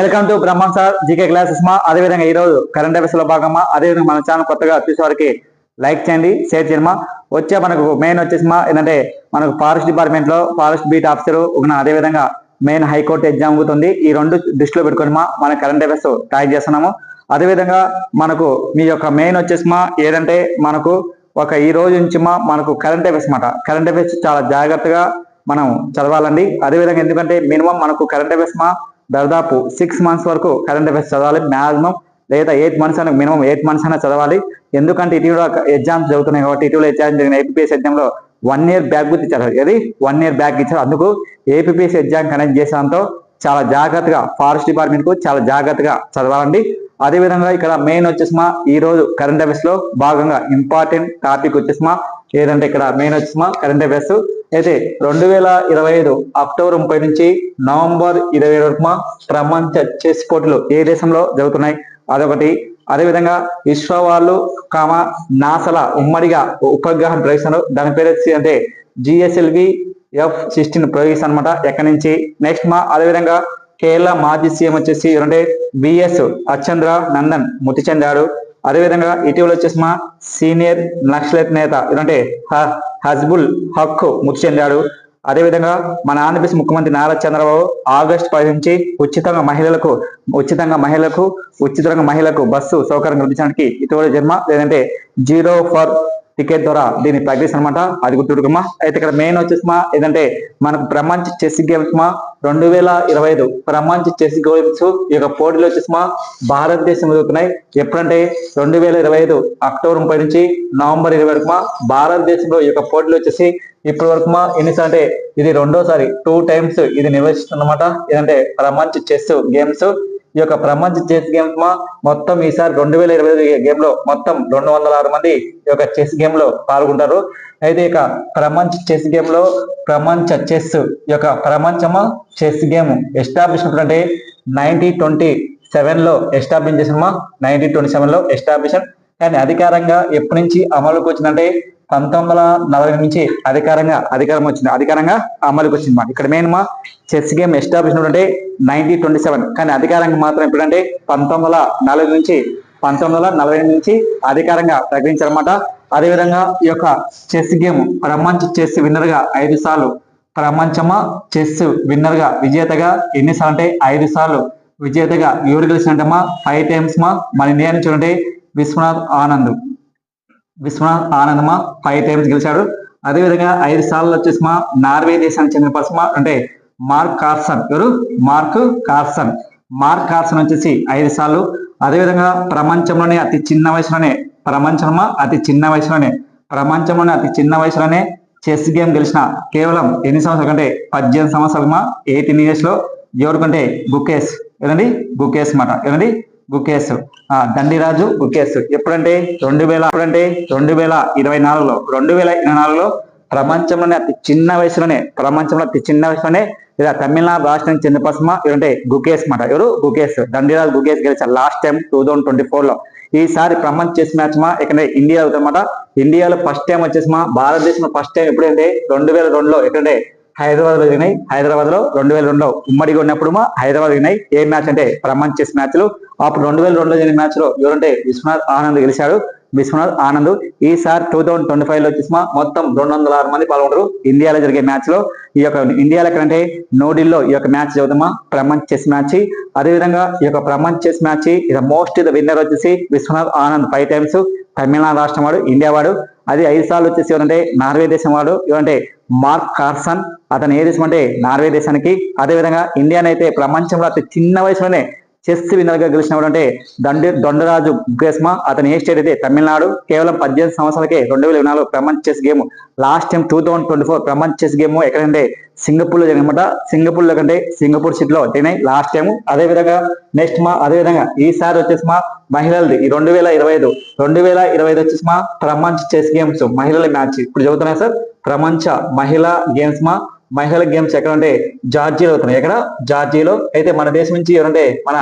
Welcome to Brahmam sir GK classes మా. అదేవిధంగా ఈ రోజు కరెంట్ అఫైర్స్ లో భాగమా. అదేవిధంగా మన ఛానల్ కొత్తగా చూసేవారికి లైక్ చేయండి, షేర్ చేయండి మా. వచ్చే మనకు మెయిన్ వచ్చేసి మా ఏంటంటే మనకు ఫారెస్ట్ డిపార్ట్మెంట్ లో ఫారెస్ట్ బీట్ ఆఫీసర్ ఒక అదేవిధంగా మెయిన్ హైకోర్టు ఎగ్జామ్ అవుతుంది. ఈ రెండు దృష్టిలో పెట్టుకొని మా మన కరెంట్ అఫైర్స్ టైప్ చేస్తున్నాము. అదేవిధంగా మనకు మీ యొక్క మెయిన్ వచ్చేసి మా ఏదంటే మనకు ఒక ఈ రోజు నుంచి మా మనకు కరెంట్ అఫైర్స్ మాట. కరెంట్ అఫైర్స్ చాలా జాగ్రత్తగా మనం చదవాలండి. అదేవిధంగా ఎందుకంటే మినిమం మనకు కరెంట్ అఫైర్స్ మా దాదాపు 6 months వరకు కరెంట్ అఫైర్స్ చదవాలి మాక్సిమం, లేదా 8 months అయినా మినిమం 8 months అయినా చదవాలి. ఎందుకంటే ఇటీవల ఎగ్జామ్స్ జరుగుతున్నాయి కాబట్టి ఇటీవల ఎగ్జామ్ జరిగిన ఏపీఎస్ ఎగ్జామ్ లో 1 year బ్యాక్ గుర్తు ఇచ్చారు. అది 1 year బ్యాక్ ఇచ్చారు. అందుకు ఏపీఎస్ ఎగ్జామ్ కనెక్ట్ చేసేంతో చాలా జాగ్రత్తగా ఫారెస్ట్ డిపార్ట్మెంట్ కు చాలా జాగ్రత్తగా చదవాలండి. అదేవిధంగా ఇక్కడ మెయిన్ వచ్చేసి మా ఈ రోజు కరెంట్ అఫైర్స్ లో భాగంగా ఇంపార్టెంట్ టాపిక్ వచ్చేసి మా ఏదంటే ఇక్కడ మెయిన్ వచ్చేసి మా కరెంట్ అఫైర్స్ అయితే 2025 అక్టోబర్ 30 నుంచి నవంబర్ 27 వరకు మా ప్రపంచ చెస్ పోటీలు ఏ దేశంలో జరుగుతున్నాయి అదొకటి. అదేవిధంగా ఇస్రో వాళ్ళు నాసల ఉమ్మడిగా ఉపగ్రహం ప్రయోగిస్తారు. దాని పేరు వచ్చి అంటే GSLV F-16 ప్రయోగిస్తారు అనమాట. ఎక్కడి నుంచి నెక్స్ట్ మా అదేవిధంగా కేరళ మాజీ సీఎం వచ్చేసి అంటే బిఎస్ అచ్చంద్ర నందన్ మృతి చెందాడు. అదేవిధంగా ఇటీవల వచ్చేసి మా సీనియర్ నక్సలైట్ నేత అంటే హజ్బుల్ హక్ మృతి చెందాడు. అదేవిధంగా మన ఆంధ్రప్రదేశ్ ముఖ్యమంత్రి నారా చంద్రబాబు ఆగస్టు 10 నుంచి ఉచితంగా మహిళలకు బస్సు సౌకర్యం కల్పించడానికి ఇటీవల జన్మ లేదంటే 0 for టికెట్ ద్వారా దీన్ని ప్రాక్టీస్ అనమాట. అది గుర్తుపెట్టుకోమా. అయితే ఇక్కడ మెయిన్ వచ్చేసి మా ఏదంటే మనకు ప్రపంచ చెస్ గేమ్స్ మా 2025 ప్రపంచ చెస్ గేమ్స్ ఈ యొక్క పోటీలు వచ్చేసి మా భారతదేశం జరుగుతున్నాయి. ఎప్పుడంటే 2025 అక్టోబర్ 30 నుంచి నవంబర్ 20 వరకు మా భారతదేశంలో ఈ యొక్క పోటీలు వచ్చేసి ఇప్పటి వరకు మా ఎన్నిసార్లు అంటే ఇది రెండోసారి 2 times ఇది నిర్వహిస్తుందన్నమాట. ఏదంటే ప్రపంచ చెస్ గేమ్స్ ఈ యొక్క ప్రపంచ చెస్ గేమ్స్ మా మొత్తం ఈసారి 2025 గేమ్ లో మొత్తం 206 మంది ఈ యొక్క చెస్ గేమ్ లో పాల్గొంటారు. అయితే ఇక ప్రపంచ చెస్ గేమ్ లో ప్రపంచ చెస్ ఈ యొక్క ప్రపంచమ చెస్ గేమ్ ఎస్టాబ్లిష్ అంటే 1927 లో ఎస్టాబ్లిష్ చేసిన 1927 లో ఎస్టాబ్లిష్. కానీ అధికారంగా ఎప్పటి నుంచి అమలుకి వచ్చిందంటే 1940 నుంచి అధికారంగా అమలుకి వచ్చింది మా. ఇక్కడ మెయిన్ మా చెస్ గేమ్ ఎస్టాబ్లిష్ అంటే 1927, కానీ అధికారంగా మాత్రం ఎప్పుడంటే 1940 నుంచి అధికారంగా ప్రకటించారన్నమాట. అదేవిధంగా ఈ యొక్క చెస్ గేమ్ ప్రపంచ చెస్ విన్నర్ గా 5 సార్లు, ప్రపంచమ చెస్ విన్నర్ గా విజేతగా ఎన్నిసార్లు అంటే 5 సార్లు విజేతగా ఎవరు గెలిచినట్టమ్మా 5 times మా. మన ఇండియా నుంచి అంటే విశ్వనాథ్ ఆనంద్ మా 5 times గెలిచాడు. అదేవిధంగా 5 సార్లు వచ్చేసి మా నార్వే దేశానికి చెందిన పర్సన్ మా అంటే మార్క్ కార్సన్ వచ్చేసి 5 సార్లు. అదేవిధంగా ప్రపంచంలోనే అతి చిన్న వయసులోనే చెస్ గేమ్ గెలిచిన కేవలం ఎన్ని సంవత్సరాలు అంటే 18 సంవత్సరాలు మా 18 years లో ఎవరికంటే గుకేస్ మాట. దండిరాజు గుకేస్ ఎప్పుడంటే 2024లో ప్రపంచంలోనే అతి చిన్న వయసులోనే లేదా తమిళనాడు రాష్ట్రానికి చెందిన పర్సన్ ఎవరంటే గుకేస్ మాట. గుకేస్ దండిరాజు గుకేస్ గెలిచారు లాస్ట్ టైం 2024 లో. ఈసారి ప్రపంచ చెస్ మ్యాచ్ మా ఇక్కడ ఇండియా అవుతారన్నమాట. ఇండియాలో ఫస్ట్ టైం వచ్చేసి మా భారతదేశంలో ఫస్ట్ టైం ఎప్పుడంటే 2002లో ఎక్కడంటే హైదరాబాద్ లో జరిగినాయి. 2002లో ఉమ్మడిగా ఉన్నప్పుడు మా హైదరాబాద్ జరిగినాయి. ఏ మ్యాచ్ అంటే ప్రపంచ చెస్ మ్యాచ్లు. అప్పుడు 2002లో జరిగిన మ్యాచ్ లో ఎవరంటే విశ్వనాథ్ ఆనంద్ గెలిచాడు. ఈసారి 2025లో వచ్చేసి మొత్తం 206 మంది పాల్గొంటారు ఇండియాలో జరిగే మ్యాచ్ లో. ఈ యొక్క ఇండియాలో ఎక్కడంటే న్యూఢిల్లీలో ఈ యొక్క మ్యాచ్ చదువుతామా ప్రపంచ చెస్ మ్యాచ్. అదేవిధంగా ఈ యొక్క ప్రపంచ chess match most the winner వచ్చేసి విశ్వనాథ్ ఆనంద్ 5 times తమిళనాడు రాష్ట్రం వాడు, ఇండియా వాడు. అది 5 సార్లు వచ్చేసి ఎవరంటే నార్వే దేశం వాడు ఎవరంటే మార్క్ కార్సన్. అతను ఏ దేశం అంటే నార్వే దేశానికి. అదేవిధంగా ఇండియానైతే ప్రపంచంలో అతి చిన్న వయసులోనే చెస్ విన్నర్ గా గెలిచినవాడు అంటే దొండరాజు గుకేస్మా. అతను ఏ స్టేట్ అయితే తమిళనాడు. కేవలం 18 సంవత్సరాలకే 2024 ప్రపంచ చెస్ గేమ్ లాస్ట్ టైం 2024 ప్రపంచ చెస్ గేమ్ ఎక్కడంటే సింగపూర్ లో జరిగినమాట. సింగపూర్ సిటీలో జరిగినాయి లాస్ట్ టైం. అదేవిధంగా నెక్స్ట్ అదేవిధంగా ఈసారి వచ్చేసి మహిళలది ఈ 2025 వచ్చేసి ప్రపంచ చెస్ గేమ్స్ మహిళల మ్యాచ్ ఇప్పుడు చదువుతున్నాయి సార్. ప్రపంచ మహిళా గేమ్స్ ఎక్కడంటే జార్జియాలో అవుతున్నాయి. జార్జియాలో. అయితే మన దేశం నుంచి ఎవరంటే మన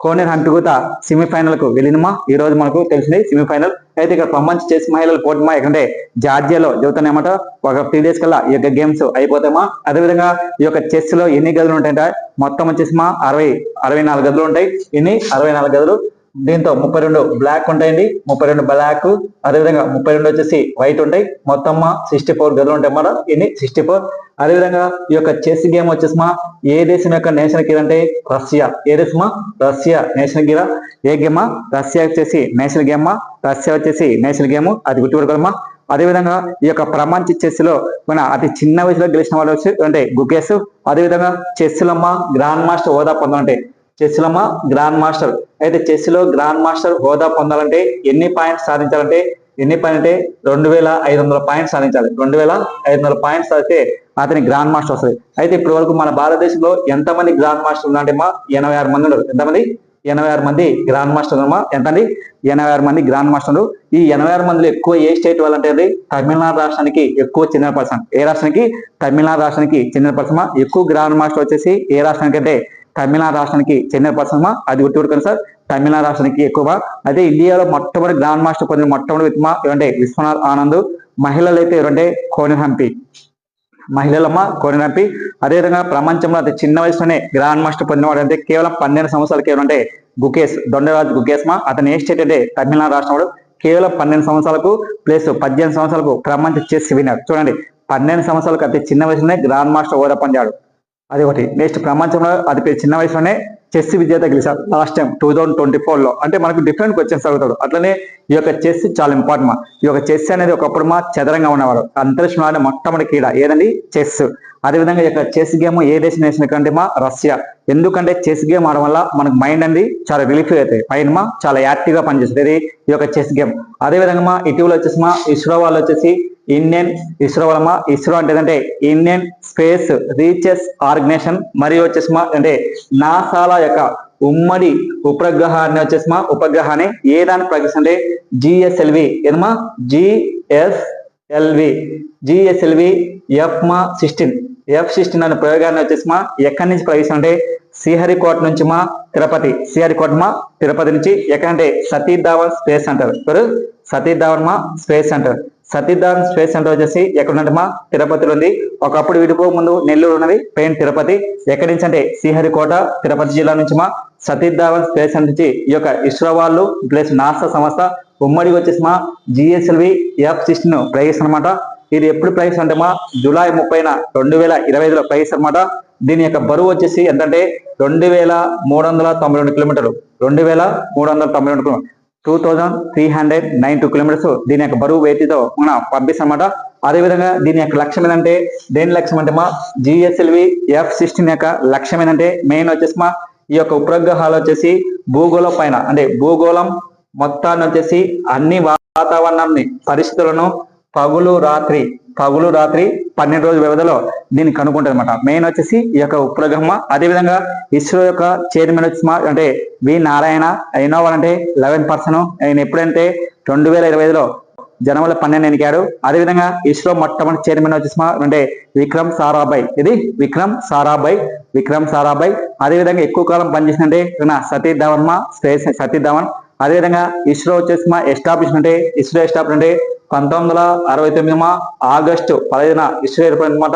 కోనేరు హంపిగుత సెమీఫైనల్ కు వెళ్ళినమా. ఈ రోజు మనకు తెలిసింది సెమీఫైనల్. అయితే ఇక్కడ ప్రపంచ చెస్ మహిళలు పోటీమా ఎక్కడంటే జార్జియాలో జరుగుతున్నాయన్నమాట. ఒక 3 days కల్లా ఈ యొక్క గేమ్స్ అయిపోతామా. అదేవిధంగా ఈ యొక్క చెస్ లో ఎన్ని గదులు ఉంటాయంటే మొత్తం వచ్చేసిమా 64 గదులు ఉంటాయి. ఇన్ని 64 గదులు. దీంతో 32 బ్లాక్ ఉంటాయండి, 32 బ్లాక్, అదేవిధంగా 32 వచ్చేసి వైట్ ఉంటాయి. మొత్తం 64 గదులు ఉంటాయి అన్నమాట. ఇన్ని 64. అదేవిధంగా ఈ యొక్క చెస్ గేమ్ వచ్చేసిమా ఏ దేశం యొక్క నేషనల్ గేమ్ అంటే రష్యా. ఏ దేశమా? Russia national game. ఏ గేమా? రష్యా వచ్చేసి నేషనల్ గేమ్. రష్యా వచ్చేసి నేషనల్ గేమ్, అది గుర్తుపెట్టుకోమా. అదేవిధంగా ఈ యొక్క ప్రపంచ చెస్ లో మన అతి చిన్న వయసులో గెలిచిన వాళ్ళు వచ్చి అంటే గుకేస్. అదేవిధంగా చెస్ లో గ్రాండ్ మాస్టర్ హోదా పొందాలంటే చెస్ లో గ్రాండ్ మాస్టర్. అయితే చెస్ లో గ్రాండ్ మాస్టర్ హోదా పొందాలంటే ఎన్ని పాయింట్స్ సాధించాలంటే 2500 పాయింట్స్ సాధించాలి. 2500 పాయింట్స్ సాధిస్తే అతని గ్రాండ్ మాస్టర్ వస్తుంది. అయితే ఇప్పటి వరకు మన భారతదేశంలో ఎంతమంది గ్రాండ్ మాస్టర్ ఉన్నారంటే 86 మంది ఉన్నారు. ఎంతమంది? 86 మంది గ్రాండ్ మాస్టర్ అమ్మా. ఎంతండి? 86 మంది గ్రాండ్ మాస్టర్లు. ఈ 86 మందిలో ఎక్కువ ఏ స్టేట్ వాళ్ళంటే అది తమిళనాడు రాష్ట్రానికి ఎక్కువ చెందిన పర్సన్. ఏ రాష్ట్రానికి? తమిళనాడు రాష్ట్రానికి చెందిన పర్సన్. ఎక్కువ గ్రాండ్ మాస్టర్ వచ్చేసి ఏ రాష్ట్రానికి అంటే తమిళనాడు రాష్ట్రానికి చెందిన పర్సన్. అది గుర్తుపెట్టుకోండి సార్, తమిళనాడు రాష్ట్రానికి ఎక్కువ. అయితే ఇండియాలో మొట్టమొదటి గ్రాండ్ మాస్టర్ పొందిన మొట్టమొదటి వ్యక్తి ఏమంటే విశ్వనాథ్ ఆనంద్. మహిళలు అయితే ఎవరంటే కోనెల్ హంపి. మహిళలమ్మ కోనెల్ హంపి. అదేవిధంగా ప్రపంచంలో అతి చిన్న వయసులోనే గ్రాండ్ మాస్టర్ పొందినవాడు అంటే కేవలం 12 సంవత్సరాలకి ఎవరంటే గుకేష్, దొండరాజు గుకేష్. అతని ఏ స్టేట్ అంటే తమిళనాడు రాష్ట్రం. కేవలం 12 సంవత్సరాలకు ప్లస్ 18 సంవత్సరాలకు ప్రపంచ చెస్ విన్నర్. చూడండి, 12 సంవత్సరాలకు అతి చిన్న వయసులోనే గ్రాండ్ మాస్టర్ హోదా పొందాడు. అది ఒకటి. నెక్స్ట్, ప్రపంచంలో అతి చిన్న వయసులోనే చెస్ విజేత గెలిచారు లాస్ట్ టైం 2024లో. అంటే మనకు డిఫరెంట్ క్వశ్చన్స్ అడుగుతాడు. అట్లనే ఈ యొక్క చెస్ చాలా ఇంపార్టెంట్. ఈ యొక్క చెస్ అనేది ఒకప్పుడు చదరంగా ఉన్నవారు. అంతరిక్షంలో మొట్టమొదటి క్రీడ ఏదండి? చెస్. అదేవిధంగా ఈ యొక్క చెస్ గేమ్ ఏ దేశం నేషన్ కంటే రష్యా. ఎందుకంటే చెస్ గేమ్ ఆడడం వల్ల మనకు మైండ్ అనేది చాలా రిలీఫ్ అవుతాయి. మైండ్ చాలా యాక్టివ్ గా పనిచేస్తుంది ఈ యొక్క చెస్ గేమ్. అదేవిధంగా ఇటీవల వచ్చేసి ఇస్రో వాళ్ళు వచ్చేసి ఇండియన్ ఇస్రో వల్ల ఇస్రో అంటే ఇండియన్ స్పేస్ రీసెర్చ్ ఆర్గనైజేషన్ మరియు వచ్చేసి అంటే నాసాల యొక్క ఉమ్మడి ఉపగ్రహాన్ని వచ్చేసి ఉపగ్రహాన్ని ఏ దాన్ని ప్రకటిస్తుంటే జిఎస్ఎల్వి. ఏదమ్మా? జిఎస్ఎల్వి F16 అనే ప్రయోగాన్ని వచ్చేసి ఎక్కడి నుంచి ప్రయోగిస్తుంటే శ్రీహరికోట నుంచి తిరుపతి. తిరుపతి నుంచి ఎక్కడంటే Satish Dhawan space centre. Satish Dhawan space centre. Satish Dhawan space centre వచ్చేసి ఎక్కడ ఉందంటే తిరుపతిలో ఉంది. ఒకప్పుడు విడిపో ముందు నెల్లూరు ఉన్నది, పెయిన్ తిరుపతి. ఎక్కడి నుంచి అంటే శ్రీహరికోట తిరుపతి జిల్లా నుంచి సతీష్ ధావన్ స్పేస్ సెంటర్ నుంచి ఈ యొక్క ఇస్రో వాళ్ళు ప్లస్ నాసా సంస్థ ఉమ్మడికి వచ్చేసి జిఎస్ఎల్వి F16 ప్రయోగిస్తున్నమాట. ఇది ఎప్పుడు ప్రయోగిస్తారు అంటే జూలై 30న 2025లో ప్రయోగిస్తారన్నమాట. దీని యొక్క బరువు వచ్చేసి ఎంతంటే 2392 కిలోమీటర్లు. 2392 2392 కిలోమీటర్స్ దీని యొక్క బరువు వేటితో మనం పంపిస్తామన్నమాట. అదేవిధంగా దీని యొక్క లక్ష్యం ఏంటంటే దేని లక్ష్యం అంటే జిఎస్ఎల్వి F16 యొక్క లక్ష్యం ఏంటంటే మెయిన్ వచ్చేసి ఈ యొక్క ఉపగ్రహాలు వచ్చేసి భూగోళం పైన అంటే భూగోళం మొత్తాన్ని వచ్చేసి అన్ని వాతావరణాన్ని పరిస్థితులను పగులు రాత్రి 12 రోజుల వ్యవధిలో దీన్ని కనుక్కుంటుంది అనమాట. మెయిన్ వచ్చేసి ఈ యొక్క ఉపగ్రహం. అదేవిధంగా ఇస్రో యొక్క చైర్మన్ వచ్చి అంటే వి నారాయణ. అయినా వాళ్ళంటే 11 పర్సన్. ఆయన ఎప్పుడంటే 2025లో జనవరి 12 ఎన్నికాడు. అదేవిధంగా ఇస్రో మొట్టమొదటి చైర్మన్ వచ్చేసి అంటే విక్రమ్ సారాభాయ్. ఇది విక్రమ్ సారాభాయ్. అదేవిధంగా ఎక్కువ కాలం పనిచేసిందంటే సతీష్ ధావన్ సతీష్ ధావన్. అదేవిధంగా ఇస్రో వచ్చేసి ఎస్టాబ్లిష్ అంటే 1969 ఆగస్టు 15న ఇస్రో ఏర్పడిందన్నమాట.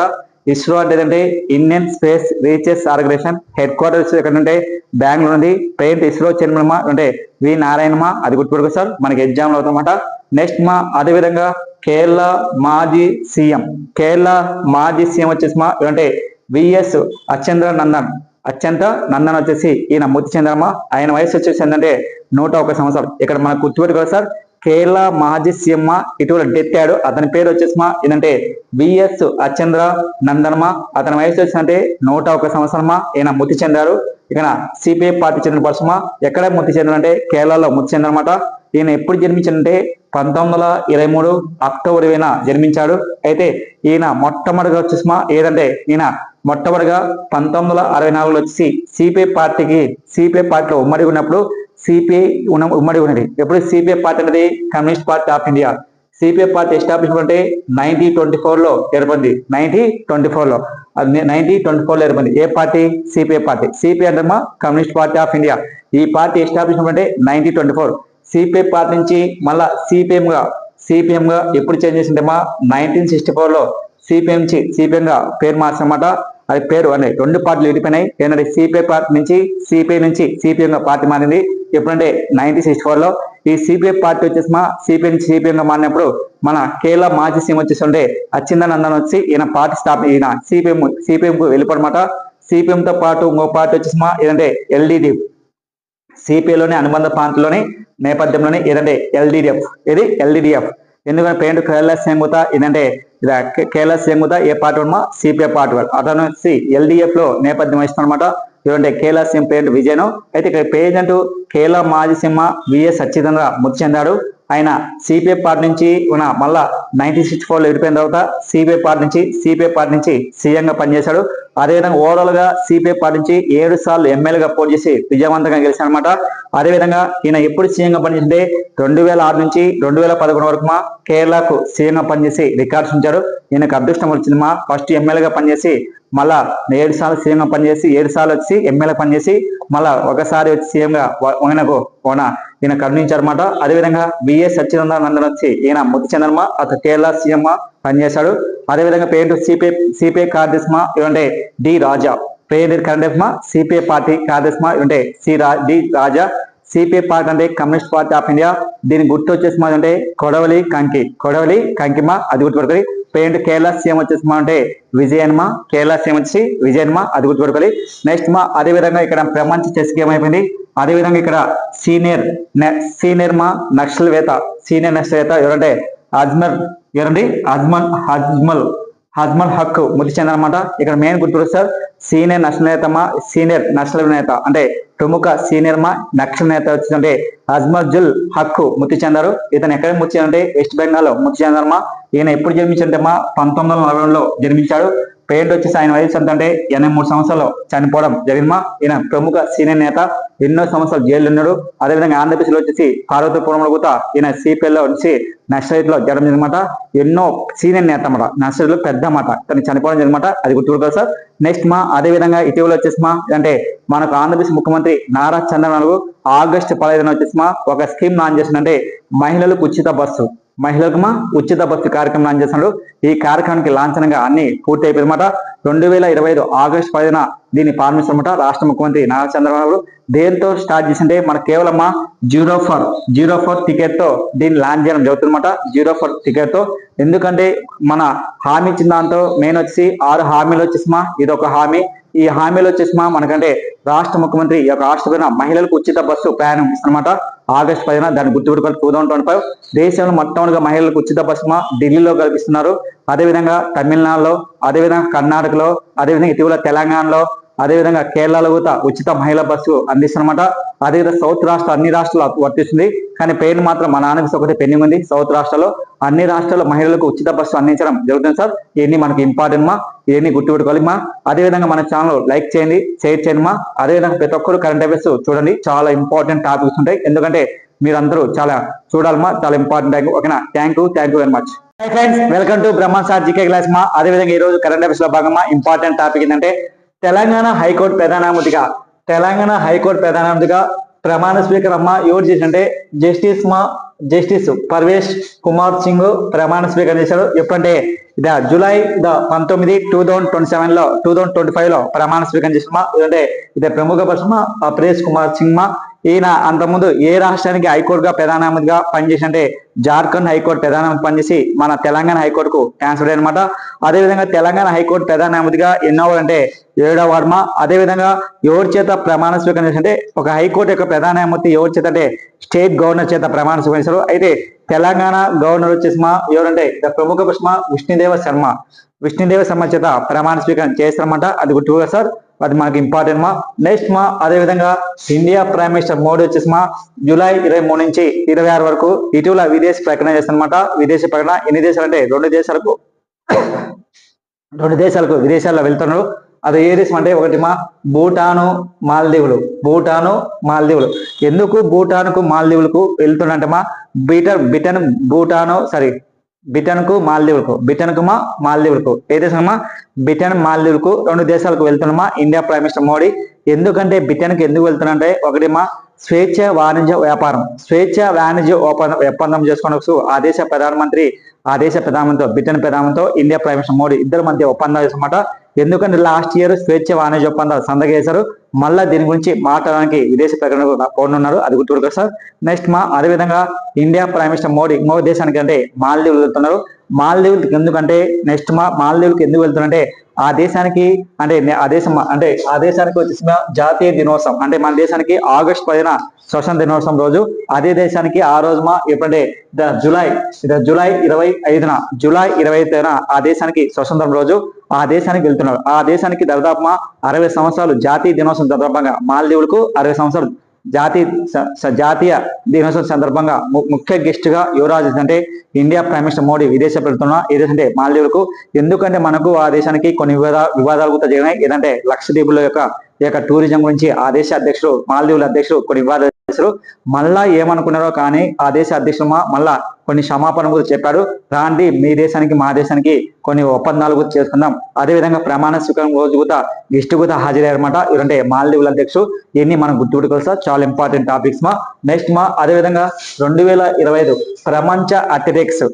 ఇస్రో అంటే Indian space research organisation. Headquarters ఎక్కడంటే బెంగళూరు ఉంది. పెయింట్ ఇస్రో చైర్మన్ అంటే వి నారాయణ. అది గుర్తుపెట్టుకో సార్, మనకి ఎగ్జామ్లో అవుతామన్నమాట. నెక్స్ట్ అదేవిధంగా కేరళ మాజీ సీఎం వచ్చేసి అంటే విఎస్ అచ్యంత నందన్ వచ్చేసి ఈయన మృతి చెందారమ్మా. ఆయన వయసు వచ్చేసి ఏంటంటే 101 సంవత్సరాలు. ఇక్కడ మనకు గుర్తుపెట్టుకోవాలి సార్, కేరళ మాజీ సీఎం ఇటీవల డెత్ అయ్యాడు. అతని పేరు వచ్చేసి ఏంటంటే విఎస్ అచ్యంద్ర నందనమా. అతని వయసు వచ్చేసి 101 సంవత్సరమా. ఈయన మృతి చెందారు. ఇక్కడ సిపిఐ పార్టీ చెందిన పర్సన్. ఎక్కడ మృతి చెందారంటే కేరళలో మృతి చెందనమాట. ఈయన ఎప్పుడు జన్మించాడంటే 1923 అక్టోబర్ 20న జన్మించాడు. అయితే ఈయన మొట్టమొదటిగా వచ్చేసి ఏదంటే ఈయన మొట్టమొదటిగా 1964లో వచ్చేసి సిపిఐ పార్టీలో ఉమ్మడి ఉన్నప్పుడు ఉమ్మడి ఉన్నది. ఎప్పుడు సిపిఐ పార్టీ అనేది communist party of India. CPI party establishment అంటే 1924లో ఏర్పడింది. 1924లో ఏర్పడింది. ఏ పార్టీ? CPI party. సిపిఐ అంటే కమ్యూనిస్ట్ పార్టీ ఆఫ్ ఇండియా. ఈ పార్టీ ఎస్టాబ్లిష్మెంట్ అంటే 1924. సిపిఐ పార్టీ నుంచి మళ్ళా సిపిఎం గా ఎప్పుడు చేంజ్ చేసిందేమా 1964లో సిపిఎం నుంచి సిపిఎం గా పేరు మార్చమాట. అది పేరు అంటే రెండు పార్టీలు విడిపోయినాయి. ఏంటంటే సిపిఐ పార్టీ నుంచి సిపిఎం గా పార్టీ మారింది. ఎప్పుడంటే 1964లో ఈ సిపిఐ పార్టీ వచ్చేసి సిపిఐ నుంచి సిపిఎం గా మారినప్పుడు మన కేరళ మాజీ సీఎం వచ్చేసి అచ్చిందనందన్ వచ్చి ఈయన పార్టీ ఈయన సిపిఎం కు వెళ్ళిపోనమాట. సిపిఎం తో పాటు ఇంకో పార్టీ వచ్చేసి ఏంటంటే ఎల్డిడి, సిపిఐలోని అనుబంధ ప్రాంతంలోని నేపథ్యంలోని ఏదంటే ఎల్డిడిఎఫ్. ఎందుకంటే పేరు కైలాస్ సెంగుతా ఏంటంటే కైలాస్ సెంగుతా ఏ పార్టీ ఉన్నా సిపిఐ పార్టీ అతను వచ్చి ఎల్డిఎఫ్ లో నేపథ్యం వహిస్తున్నమాట. ఏదంటే కేరళ సీఎం పేరు విజయన్. అయితే ఇక్కడ పేరు అంటూ కేరళ మాజీ సీఎం విఎస్ అచ్యుతంగా మృతి చెందాడు. ఆయన సిపిఐ పార్టీ నుంచి ఉన్న మళ్ళా 1964లో విడిపోయిన తర్వాత సిపిఐ పార్టీ నుంచి సీఎం గా పనిచేశాడు. అదేవిధంగా ఓవరాల్ గా సిపిఐ పార్టీ నుంచి 7 సార్లు ఎమ్మెల్యేగా పోటీ చేసి విజయవంతంగా గెలిచాడు అనమాట. అదేవిధంగా ఈయన ఎప్పుడు సీఎంగా పనిచేసింటే 2006 నుంచి 2011 వరకు కేరళకు సీఎంగా పనిచేసి రికార్డ్స్ ఉంచాడు. ఈయనకు అదృష్టం వచ్చింది ఫస్ట్ ఎమ్మెల్యేగా పనిచేసి మళ్ళా 7 సార్లు సీఎంగా పనిచేసి 7 సార్లు వచ్చి ఎమ్మెల్యే పనిచేసి మళ్ళా ఒకసారి వచ్చి సీఎంగా ఈయన కరుణించారన్నమాట. అదేవిధంగా బిఎస్ సచ్చిదానందన్ వచ్చి ఈయన మృతి చెందనమా అతను కేరళ సీఎం పనిచేశాడు. అదేవిధంగా పేరు సిపిఐ కార్యదర్శి ఏమంటే డి రాజా. పేరు కార్యదర్శి సిపిఐ పార్టీ కార్యదర్శి ఏమంటే డి రాజా. సిపిఐ పార్టీ అంటే కమ్యూనిస్ట్ పార్టీ ఆఫ్ ఇండియా. దీని గుర్తు వచ్చేసి అంటే కొడవలి కంకిమ అది గుర్తుపడుతుంది. పేరు కేరళ సీఎం వచ్చేసి అంటే కేరళ సీఎం వచ్చి విజయన్మ అది గుర్తుపడుకోవాలి. నెక్స్ట్ అదేవిధంగా ఇక్కడ ప్రపంచ చెస్ గేమ్ అయిపోయింది. అదేవిధంగా ఇక్కడ సీనియర్ నక్సల్వేత్త ఎవరంటే అజ్మల్ హక్ మృతి చెందనమాట. ఇక్కడ మెయిన్ గుర్తు సార్ సీనియర్ నక్సల్ నేత అంటే ప్రముఖ సీనియర్ నక్సల్ నేత వచ్చిందంటే అజ్మల్ హక్ మృతి చెందారు. ఇతను ఎక్కడ మృతి చెందంటే వెస్ట్ బెంగాల్ లో మృతి చెందారమ్మా. ఈయన ఎప్పుడు జన్మించంటే 1940లో జన్మించాడు. పేరు వచ్చేసి ఆయన వయసు ఎంత అంటే 83 సంవత్సరాలు చనిపోవడం జరిగిందమ్మా. ఈయన ప్రముఖ సీనియర్ నేత, ఎన్నో సంవత్సరాలు జైలు ఉన్నాడు. అదేవిధంగా ఆంధ్రప్రదేశ్ లో వచ్చేసి పార్వతీపురంలో కూడా ఈయన సిపిఎల్ లో వచ్చి నక్సలైట్ లో జరగడం జరిగిందన్నమాట. ఎన్నో సీనియర్ నేత అన్నమాట, నక్సలైట్ లో పెద్ద మాట తను చనిపోవడం జరిగిందన్నమాట. అది గుర్తుపెట్టుకోవాలి సార్. నెక్స్ట్ అదేవిధంగా ఇటీవల వచ్చేసి అంటే మనకు ఆంధ్రప్రదేశ్ ముఖ్యమంత్రి నారా చంద్రబాబు ఆగస్టు 15 వచ్చేసి ఒక స్కీమ్ లాంచ్ చేసిందంటే మహిళలకు ఉచిత బస్సు కార్యక్రమం లాంచ్ చేస్తున్నాడు. ఈ కార్యక్రమానికి లాంఛనంగా అన్ని పూర్తి అయిపోయిందన్నమాట. 2025 ఆగస్టు 10 దీన్ని ప్రారంభిస్తామట రాష్ట్ర ముఖ్యమంత్రి నారా చంద్రబాబు. దేంతో స్టార్ట్ చేసింటే మన కేవలం 0 టికెట్ తో దీన్ని లాంచ్ చేయడం జరుగుతుందన్నమాట. 0 టికెట్ తో. ఎందుకంటే మన హామీ ఇచ్చిన దాంతో మెయిన్ వచ్చేసి 6 హామీలు వచ్చేసి ఇది ఒక హామీ. ఈ హామీలు వచ్చేసి మనకంటే రాష్ట్ర ముఖ్యమంత్రి ఈ యొక్క రాష్ట్రపైన మహిళలకు ఉచిత బస్సు ప్రయాణం ఇస్తున్నమాట ఆగస్టు 10. దాన్ని గుర్తుపెట్టుకోవాలి. 2025 దేశంలో మొట్టమొదటిగా మహిళలకు ఉచిత బస్సు ఢిల్లీలో కల్పిస్తున్నారు. అదేవిధంగా తమిళనాడులో, అదేవిధంగా కర్ణాటకలో, అదేవిధంగా ఇటీవల తెలంగాణలో, అదేవిధంగా కేరళలో కూడా ఉచిత మహిళా బస్సు అందిస్తున్నమాట. అదేవిధంగా సౌత్ అన్ని రాష్ట్రాలు వర్తిస్తుంది. కానీ పేరు మాత్రం మన ఆంధ్రప్రదేశ్ ఒకటి పెండింగ్ ఉంది. సౌత్ రాష్ట్రాల్లో అన్ని రాష్ట్రాల్లో మహిళలకు ఉచిత బస్సు అందించడం జరుగుతుంది సార్. ఇవన్నీ మనకి ఇంపార్టెంట్ ఇవన్నీ గుర్తుపెట్టుకోవాలి అదేవిధంగా మన ఛానల్ లైక్ చేయండి, షేర్ చేయండి అదేవిధంగా ప్రతి ఒక్కరు కరెంట్ అఫైర్స్ చూడండి. చాలా ఇంపార్టెంట్ టాపిక్స్ ఉంటాయి. ఎందుకంటే మీరందరూ చాలా చూడాలమ్మా, చాలా ఇంపార్టెంట్. ఓకేనా? Thank you very much. Hi friends, welcome to Brahman sir GK class అదేవిధంగా ఈ రోజు కరెంట్ అఫైర్స్ లో భాగంగా ఇంపార్టెంట్ టాపిక్ ఏంటంటే తెలంగాణ హైకోర్టు ప్రధానాధిపతిగా ప్రమాణ స్వీకారం ఎవరు చేసింటే జస్టిస్ పర్వేష్ కుమార్ సింగ్ ప్రమాణ స్వీకారం చేశారు. ఎప్పుడంటే జూలై 19, 2025 లో ప్రమాణ స్వీకారం చేసిన ఎందుకంటే ఇది ప్రముఖ పర్సన్ పర్వేష్ కుమార్ సింగ్ ఈయన అంతకుముందు ఏ రాష్ట్రానికి హైకోర్టుగా ప్రధానమంత్రిగా పనిచేసి అంటే జార్ఖండ్ హైకోర్టు ప్రధానమంత్రి పనిచేసి మన తెలంగాణ హైకోర్టుకు ట్రాన్స్ఫర్ అయ్యారన్నమాట. అదేవిధంగా తెలంగాణ హైకోర్టు ప్రధానమంత్రిగా ఎన్నో అంటే 7వ వార్డు అదేవిధంగా ఎవరి చేత ప్రమాణ స్వీకారం చేసి అంటే ఒక హైకోర్టు యొక్క ప్రధానమంత్రి ఎవరి చేత అంటే స్టేట్ గవర్నర్ చేత ప్రమాణ స్వీకరించారు. అయితే తెలంగాణ గవర్నర్ వచ్చేసి ఎవరంటే ప్రముఖ ప్రశ్న విష్ణుదేవ శర్మ చేత ప్రమాణ స్వీకారం చేస్తారన్నమాట. అది గుర్తుగా సార్, అది మనకి ఇంపార్టెంట్ నెక్స్ట్ అదేవిధంగా ఇండియా ప్రైమ్ మినిస్టర్ మోడీ వచ్చేసి జూలై 23 నుంచి 26 వరకు ఇటీవల విదేశీ ప్రకటన చేస్తారన్నమాట. విదేశీ ప్రకటన ఎన్ని దేశాలు అంటే 2 దేశాలకు విదేశాల్లో వెళ్తున్నారు. అది ఏ దేశం అంటే ఒకటి భూటాను మాల్దీవులు. ఎందుకు భూటాన్కు మాల్దీవులకు వెళ్తున్నట్టే బ్రిటన్కు మాల్దీవులకు ఏ దేశమా బ్రిటన్ మాల్దీవులకు 2 దేశాలకు వెళ్తున్నామా ఇండియా ప్రైమ్ మినిస్టర్ మోడీ. ఎందుకంటే బ్రిటన్కి ఎందుకు వెళ్తున్నారంటే ఒకటి స్వేచ్ఛ వాణిజ్య వ్యాపారం, స్వేచ్ఛ వాణిజ్య ఒప్పందం చేసుకోవడానికి ఆ దేశ ప్రధానమంత్రితో బ్రిటన్ ప్రధానమంత్రితో ఇండియా ప్రైమ్ మినిస్టర్ మోడీ ఇద్దరి మధ్య ఒప్పందం చేసన్నమాట. ఎందుకంటే లాస్ట్ ఇయర్ స్వేచ్ఛ వాణిజ్య ఒప్పందాలు సందగేశారు. మళ్ళా దీని గురించి మాట్లాడడానికి విదేశ ప్రకటన పోనున్నారు, అది గుర్తుపెట్టుకోండి సార్. నెక్స్ట్ అదేవిధంగా ఇండియా ప్రైమ్ మినిస్టర్ మోడీ ఇంకో దేశానికి అంటే మాల్దీవులు వెళ్తున్నారు. మాల్దీవులకి ఎందుకంటే నెక్స్ట్ మాల్దీవులకి ఎందుకు వెళ్తున్నారంటే ఆ దేశానికి వచ్చేసి జాతీయ దినోత్సవం అంటే మన దేశానికి ఆగస్టు 10న స్వతంత్ర దినోత్సవం రోజు, అదే దేశానికి ఆ రోజు ఎప్పుడంటే జూలై 25న ఆ దేశానికి స్వతంత్రం రోజు ఆ దేశానికి వెళ్తున్నారు. ఆ దేశానికి దాదాపు 60 సంవత్సరాలు జాతీయ దినోత్సవం సందర్భంగా మాల్దీవులకు 60 సంవత్సరాలు జాతీయ దినోత్సవం సందర్భంగా ముఖ్య గెస్ట్ గా యువరాజు అంటే ఇండియా ప్రైమ్ మినిస్టర్ మోడీ విదేశాలు వెళ్తున్న ఏ దేశం అంటే మాల్దీవులకు. ఎందుకంటే మనకు ఆ దేశానికి కొన్ని వివాదాలు కూడా జరిగినాయి. ఏదంటే లక్షద్వీపుల యొక్క టూరిజం గురించి ఆ దేశ అధ్యక్షుడు మాల్దీవుల అధ్యక్షుడు కొన్ని వివాదాలు చేశారు. మళ్ళా ఏమనుకున్నారో కానీ ఆ దేశ అధ్యక్షుడు మళ్ళా కొన్ని క్షమాపణ కూడా చెప్పాడు. రాండి మీ దేశానికి మా దేశానికి కొన్ని ఒప్పందాలు కూడా చేసుకుందాం. అదేవిధంగా ప్రమాణ స్వీకారం రోజు కూడా గెస్ట్ కూడా హాజరయ్యారన్నమాట. ఇదంటే మాల్దీవుల అధ్యక్షుడు. ఇవన్నీ మనం గుర్తుపెట్టుకోవాలి సార్, చాలా ఇంపార్టెంట్ టాపిక్స్ నెక్స్ట్ అదేవిధంగా 2025 ప్రపంచ అథ్లెటిక్స్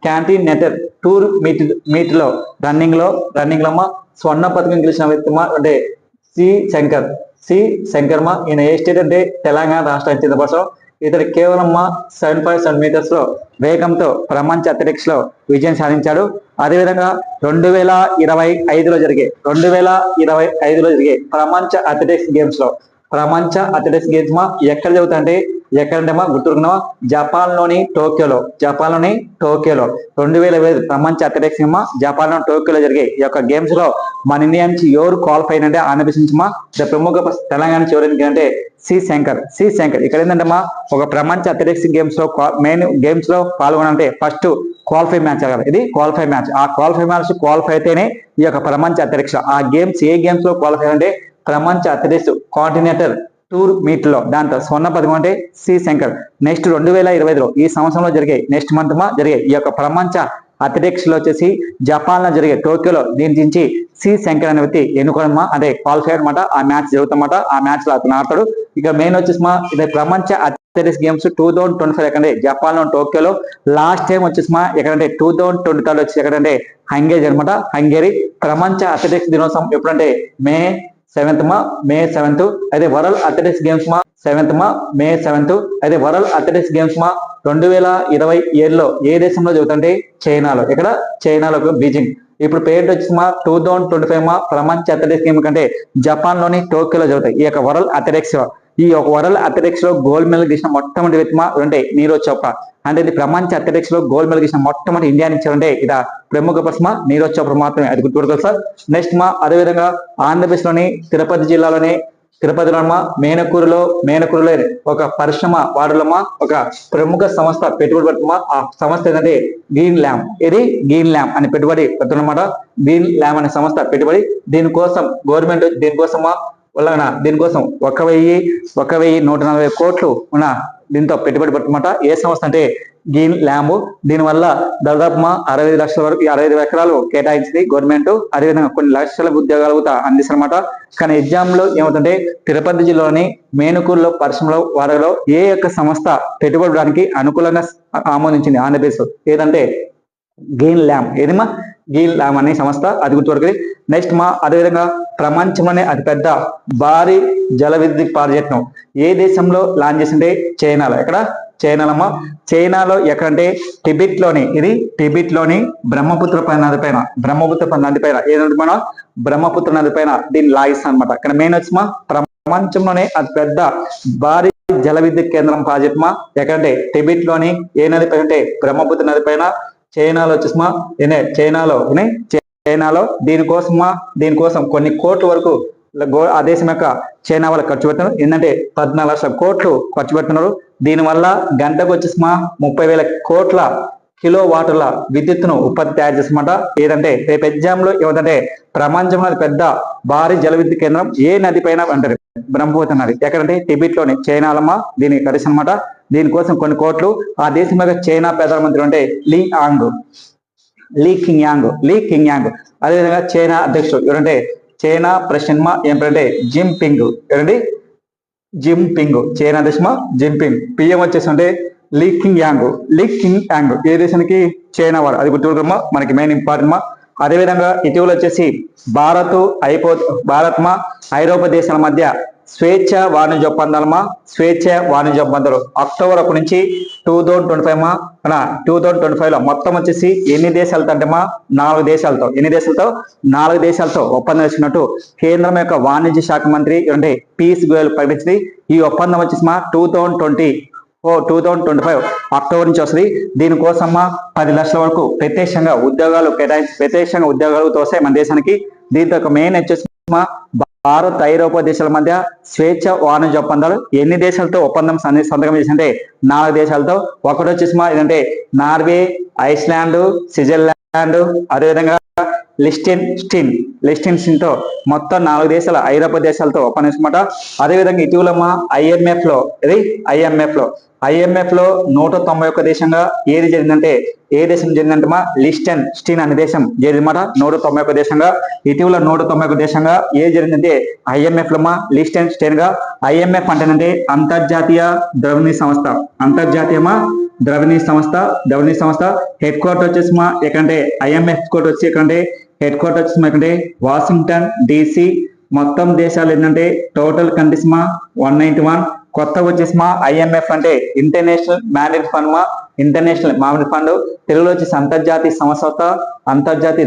క్యాంటీనేటర్ టూర్ మీట్ లో రన్నింగ్ లో స్వర్ణ పథకం గెలిచిన వ్యక్తి అంటే సి శంకర్ ఈయన ఏ స్టేట్ అంటే తెలంగాణ రాష్ట్రానికి చెందిన పర్సన్. ఇతడు కేవలం 7.7 మీటర్స్ లో వేగంతో ప్రపంచ అథ్లెటిక్స్ లో విజయం సాధించాడు. అదేవిధంగా 2025లో జరిగే ప్రపంచ అథ్లెటిక్స్ గేమ్స్ ఎక్కడ జరుగుతాయంటే గుర్తుకున్నావా జపాన్లోని టోక్యోలో 2025 ప్రపంచ అథ్లెటిక్స్ జపాన్ టోక్యోలో జరిగే ఈ యొక్క గేమ్స్ లో మన ఇండియా నుంచి ఎవరు క్వాలిఫై అంటే ఆంధ్రప్రదేశ్ ప్రముఖ తెలంగాణ నుంచి ఎవరైనా అంటే సి శంకర్. ఇక్కడ ఏంటంటే ఒక ప్రపంచ అథ్లెటిక్స్ గేమ్స్ లో మెయిన్ గేమ్స్ లో పాల్గొనాలంటే ఫస్ట్ క్వాలిఫై మ్యాచ్ అవ్వాలి. ఇది క్వాలిఫై మ్యాచ్. ఆ క్వాలిఫై అయితేనే ఈ యొక్క ప్రపంచ అథ్లెటిక్స్ ఆ గేమ్స్ ఏ గేమ్స్ లో క్వాలిఫై అంటే ప్రపంచ అథ్లెటిక్స్ కాంటినెంటల్ టూర్ మీట్ లో దాంతో స్వర్ణ పథకం అంటే సి శంకర్. నెక్స్ట్ 2025లో ఈ సంవత్సరంలో జరిగే నెక్స్ట్ మంత్ జరిగే ఈ యొక్క ప్రపంచ అథ్లెటిక్స్ లో వచ్చేసి జపాన్ లో జరిగే టోక్యోలో దీని నుంచి సి శంకర్ అనే వ్యక్తి ఎన్నుకోవడం అంటే క్వాలిఫై అనమాట. ఆ మ్యాచ్ జరుగుతుందన్నమాట. ఆ మ్యాచ్ లో అతను ఆడతాడు. ఇక మెయిన్ వచ్చేసి ఇది ప్రపంచ అథ్లెటిక్స్ గేమ్స్ 2025 ఎక్కడంటే జపాన్ లో టోక్యోలో. లాస్ట్ టైం వచ్చేసి ఎక్కడంటే 2023 వచ్చి ఎక్కడంటే హంగేరీ అనమాట. హంగేరీ. ప్రపంచ అథ్లెటిక్స్ దినోత్సవం ఎప్పుడంటే మే 7th. అయితే వరల్డ్ అథ్లెటిక్స్ గేమ్స్ 7th. అయితే వరల్డ్ అథ్లెటిక్స్ గేమ్స్ 2027లో ఏ దేశంలో జరుగుతుంటే చైనాలో. ఇక్కడ చైనాలో బీజింగ్. ఇప్పుడు పేరు వచ్చి 2025 ప్రపంచ అథ్లెటిక్స్ గేమ్ కంటే జపాన్ లోని టోక్యోలో జరుగుతాయి ఈ యొక్క వరల్డ్ అథ్లెటిక్స్. ఈ యొక్క వరల్డ్ అథ్లెటిక్స్ లో గోల్డ్ మెడల్ గెలిచిన మొట్టమొదటి వ్యక్తి అంటే నీరజ్ చోప్రా. అంటే ఇది ప్రపంచ అథ్లెటిక్స్ లో గోల్డ్ మెడల్ గెలిచిన మొట్టమొదటి ఇండియా నుంచి అంటే ఇది ప్రముఖ పర్సన్ నీరజ్ చోప్రా మాత్రమే, అది గుర్తుపెట్టుకోవాలి సార్. నెక్స్ట్ అదేవిధంగా ఆంధ్రప్రదేశ్ లోని తిరుపతి జిల్లాలోని తిరుపతిలో మేనకూరులో ఒక పరిశ్రమ వాడలో ఒక ప్రముఖ సంస్థ పెట్టుబడి పెడుతున్నా. ఆ సంస్థ ఏంటంటే గ్రీన్ ల్యాంప్. ఇది గ్రీన్ ల్యాంప్ అని పెట్టుబడి పెడుతున్నమాట. గ్రీన్ ల్యాంప్ అనే సంస్థ పెట్టుబడి. దీనికోసం గవర్నమెంట్ దీనికోసం 1,140 కోట్లు ఉన్న దీంతో పెట్టుబడి పెడుతున్నమాట. ఏ సంస్థ అంటే గ్రీన్ ల్యాంబ్. దీనివల్ల దాదాపు 65 లక్షల వరకు 65 ఎకరాలు కేటాయించింది గవర్నమెంట్. అదేవిధంగా కొన్ని లక్షల ఉద్యోగాలు కూడా అందిస్తారన్నమాట. కానీ ఎగ్జామ్ లో ఏమవుతుంటే తిరుపతి జిల్లాలోని మేనుకూరులో పరిశ్రమలో వారిలో ఏ యొక్క సంస్థ పెట్టుబడడానికి అనుకూలంగా ఆమోదించింది ఆంధ్రప్రదేశ్ ఏదంటే గ్రీన్ ల్యాంబ్. ఏదమ్మా గ్రీన్ ల్యాంబ్ అనే సంస్థ, అది గుర్తుపడుతుంది. నెక్స్ట్ అదేవిధంగా ప్రపంచంలోనే అతిపెద్ద భారీ జల విద్యుత్ ప్రాజెక్టును ఏ దేశంలో లాంచ్ చేసింటే చైనాలో. ఎక్కడ చైనాలమ్మా. చైనాలో ఎక్కడంటే టిబెట్ లోని బ్రహ్మపుత్ర నదిపైన ఏదంటే మనం బ్రహ్మపుత్ర నదిపైన దీన్ని లాగిస్తాం అనమాట. ఇక్కడ మెయిన్ వచ్చి ప్రపంచంలోనే అతిపెద్ద భారీ జల విద్యుత్ కేంద్రం ప్రాజెక్ట్ ఎక్కడంటే టిబెట్ లోని ఏ నది పైన అంటే బ్రహ్మపుత్ర నది పైన. చైనాలో వచ్చేసి చైనాలో దీనికోసం కొన్ని కోట్ల వరకు ఆ దేశం యొక్క చైనా వాళ్ళు ఖర్చు పెడుతున్నారు. ఏంటంటే 14 లక్షల కోట్లు ఖర్చు పెడుతున్నారు. దీనివల్ల గంటకు వచ్చేసి 30,000 కోట్ల కిలో వాటర్ల విద్యుత్తును ఉత్పత్తి తయారు చేస్తున్నమాట. ఏదంటే రేపు ఎగ్జామ్ లో ఏమిటంటే ప్రపంచంలో పెద్ద భారీ జల విద్యుత్ కేంద్రం ఏ నది పైన అంటారు బ్రహ్మపుత్ర నది. ఎక్కడంటే టిబెట్ లోని చైనాలమ్మ దీనికి కలిసి అనమాట. దీనికోసం కొన్ని కోట్లు. ఆ దేశం యొక్క చైనా ప్రధానమంత్రి అంటే లీ కింగ్యాంగ్. అదేవిధంగా చైనా అధ్యక్షుడు ఎవరంటే చైనా ప్రెసిడెంట్ ఏంటంటే జింపింగ్. ఏంటండి జింపింగ్. చైనా దేశమా జింపింగ్. పిఎం వచ్చేసి అంటే లీ కింగ్ యాంగ్ ఏ దేశానికి? చైనా వాడు. అది గుర్తుపెట్టుకోమా, మనకి మెయిన్ ఇంపార్టెంట్ మా. అదేవిధంగా ఇటీవల వచ్చేసి భారత్ ఐరోపా దేశాల మధ్య స్వేచ్ఛ వాణిజ్య ఒప్పందాలు అక్టోబర్ 1 నుంచి 2025 లో మొత్తం వచ్చేసి ఎన్ని దేశాలతో అంటే 4 దేశాలతో. ఎన్ని దేశాలతో? 4 దేశాలతో ఒప్పందం వేసుకున్నట్టు కేంద్రం యొక్క వాణిజ్య శాఖ మంత్రి అంటే పీయూష్ గోయల్ ప్రకటించింది. ఈ ఒప్పందం వచ్చేసి 2025 అక్టోబర్ నుంచి వస్తుంది. దీనికోసం 10 లక్షల వరకు ప్రత్యక్షంగా ఉద్యోగాలు తోస్తాయి మన దేశానికి. దీంతో ఒక మెయిన్ వచ్చేసి భారత్ ఐరోపా దేశాల మధ్య స్వేచ్ఛ వాణిజ్య ఒప్పందాలు ఎన్ని దేశాలతో ఒప్పందం సంతకం చేసింటే 4 దేశాలతో. ఒకటి వచ్చేసి ఏంటంటే నార్వే, ఐస్లాండ్, స్విట్జర్లాండ్, అదేవిధంగా లిస్టెన్స్టీన్ తో మొత్తం 4 దేశాల ఐరోపా దేశాలతో ఒప్పందించమాట. అదేవిధంగా ఇటీవల ఐఎంఎఫ్ లో 191 దేశంగా ఏది జరిగిందంటే ఏ దేశం జరిగిందంటే లిస్టెన్స్టీన్ అనే దేశం జరిగిందన్నమాట. 191 దేశంగా ఇటీవల 191 దేశంగా ఏది జరిగిందంటే ఐఎంఎఫ్ లో లిస్టెన్స్టీన్ గా. ఐఎంఎఫ్ అంటే అంతర్జాతీయ ద్రవ్య సంస్థ హెడ్ క్వార్టర్ వచ్చేసి ఎక్కడంటే ఐఎంఎఫ్ కోట్ వచ్చి హెడ్ క్వార్టర్ వచ్చేసి ఎక్కడంటే వాషింగ్టన్ DC. మొత్తం దేశాలు ఏంటంటే టోటల్ కంట్రీస్ 191. కొత్తగా వచ్చేసి ఐఎంఎఫ్ అంటే ఇంటర్నేషనల్ మానిటరీ ఫండ్, తెలుగులో వచ్చేసి అంతర్జాతీయ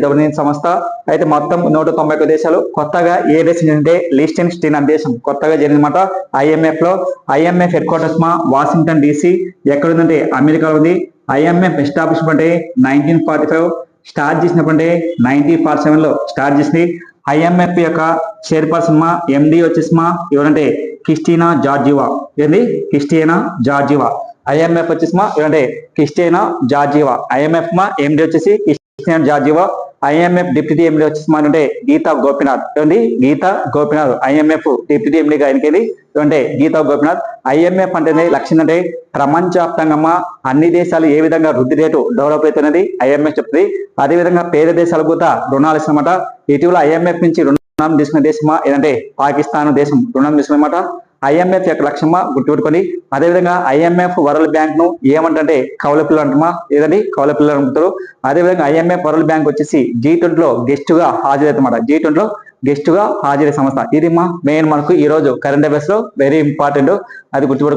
ద్రవ్య సంస్థ. అయితే మొత్తం 191 దేశాలు. కొత్తగా ఏ దేశం అంటే లిస్టెన్స్టీన్ అనే దేశం కొత్తగా జరిగిందన్నమాట ఐఎంఎఫ్ లో. IMF head quarters Washington DC. ఎక్కడ ఉందంటే అమెరికాలో ఉంది. ఐఎంఎఫ్ ఎస్టాబ్లిష్మెంట్ 1945 స్టార్ట్ చేసినప్పుడు 1947 లో స్టార్ట్ చేసింది. ఐఎంఎఫ్ యొక్క చైర్పర్సన్ MD వచ్చేసి ఎవరంటే క్రిస్టినా జార్జివా. ఐఎంఎఫ్ వచ్చేసి ఎవరంటే క్రిస్టినా జార్జివా. ఐఎంఎఫ్ MD వచ్చేసి Kristina Georgieva. IMF deputy MD వచ్చేసి అంటే Gita Gopinath. IMF deputy MD గా ఎన్నికైంది అంటే గీతా గోపినాథ్. ఐఎంఎఫ్ అంటే లక్ష్యం అంటే ప్రపంచవ్యాప్తంగా అన్ని దేశాలు ఏ విధంగా వృద్ధి రేటు డెవలప్ అవుతున్నది ఐఎంఎఫ్ చెప్తుంది. అదేవిధంగా పేద దేశాలకు కూడా రుణాలు ఇస్తున్నమాట. ఇటీవల ఐఎంఎఫ్ నుంచి రుణం తీసుకున్న దేశమా ఏదంటే పాకిస్తాన్ దేశం రుణం తీసుకున్నమాట. ఐఎంఎఫ్ యొక్క లక్ష్యమా గుర్తుపెట్టుకొని. అదేవిధంగా ఐఎంఎఫ్ వరల్డ్ బ్యాంక్ ను ఏమంటే కౌల పిల్లలు అంటమా ఏదండి కౌల పిల్లలు అంటారు. అదేవిధంగా ఐఎంఎఫ్ వరల్డ్ బ్యాంక్ వచ్చేసి G20 లో గెస్ట్ గా హాజరయ్యే సంస్థ. ఇది మెయిన్ మనకు ఈ రోజు కరెంట్ అఫైర్స్ లో వెరీ ఇంపార్టెంట్, అది గుర్తుపెట్టుకో.